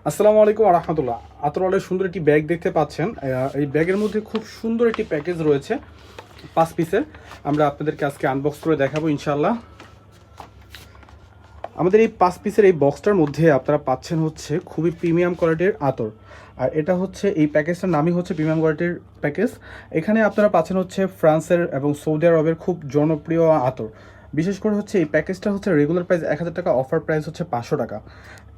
আসসালামু আলাইকুম রাহমাতুল্লাহ। আতরওয়ালের সুন্দর একটি ব্যাগ দেখতে পাচ্ছেন। এই ব্যাগের মধ্যে খুব সুন্দর একটি প্যাকেজ রয়েছে 5 পিসের। আমরা আপনাদেরকে আজকে আনবক্স করে দেখাবো ইনশাআল্লাহ। আমাদের এই 5 পিসের এই বক্সটার মধ্যে আপনারা পাচ্ছেন হচ্ছে খুবই প্রিমিয়াম কোয়ালিটির আতর। আর এটা হচ্ছে এই প্যাকেজটার নামই হচ্ছে প্রিমিয়াম কোয়ালিটির প্যাকেজ। এখানে আপনারা পাচ্ছেন হচ্ছে ফ্রান্সের এবং সৌদি আরবের খুব জনপ্রিয় আতর। বিশেষ করে হচ্ছে এই প্যাকেজটা হচ্ছে রেগুলার প্রাইস 1000 টাকা, অফার প্রাইস হচ্ছে 500 টাকা।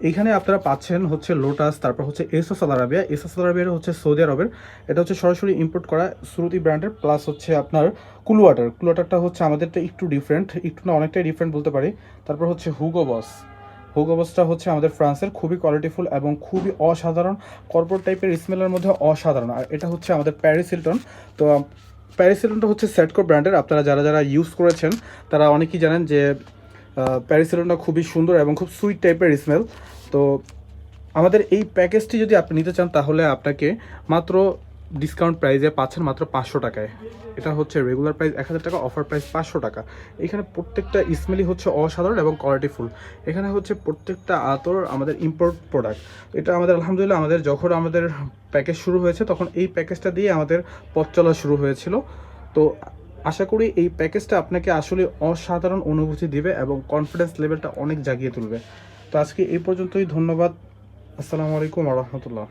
এইখানে আপনারা পাচ্ছেন হচ্ছে লোটাস, তারপর হচ্ছে এসোস আল আরাবিয়া। এসোস আল আরাবিয়ার হচ্ছে সৌদি আরবের, এটা হচ্ছে সরাসরি ইম্পোর্ট করা শ্রুতি ব্র্যান্ডের। প্লাস হচ্ছে আপনার কুলওয়াটারটা হচ্ছে আমাদেরটা একটু ডিফারেন্ট, একটু না অনেকটাই ডিফারেন্ট বলতে পারি। তারপর হচ্ছে হুগো বস। হুগো বসটা হচ্ছে আমাদের ফ্রান্সের, খুবই কোয়ালিটিফুল এবং খুবই অসাধারণ, কর্পোরেট টাইপের স্মেলের মধ্যে অসাধারণ। আর এটা হচ্ছে আমাদের প্যারিস হিলটন। তো প্যারিস হিলটনটা হচ্ছে সেটকো ব্র্যান্ডের। আপনারা যারা যারা ইউজ করেছেন তারা অনেকেই জানেন যে প্যারিস হিলটনটা খুবই সুন্দর এবং খুব সুইট টাইপের স্মেল। তো আমাদের এই প্যাকেজটি যদি আপনি নিতে চান তাহলে আপনাকে মাত্র ডিসকাউন্ট প্রাইসে পাচ্ছেন মাত্র 500 টাকায়। এটা হচ্ছে রেগুলার প্রাইস 1000 টাকা, অফার প্রাইস 500 টাকা। এখানে প্রত্যেকটা স্মেলই হচ্ছে অসাধারণ এবং কোয়ালিটিফুল। এখানে হচ্ছে প্রত্যেকটা আতর আমাদের ইম্পোর্ট প্রোডাক্ট। এটা আমাদের আলহামদুলিল্লাহ যখন আমাদের প্যাকেজ শুরু হয়েছে তখন এই প্যাকেজটা দিয়ে আমাদের পথ চলা শুরু হয়েছিল। তো আশা করি এই প্যাকেজটা আপনাকে আসলে অসাধারণ অনুভূতি দিবে এবং কনফিডেন্স লেভেলটা অনেক জাগিয়ে তুলবে। তো আজকে এই পর্যন্তই, ধন্যবাদ। আসসালামু আলাইকুম ওয়া রাহমাতুল্লাহ।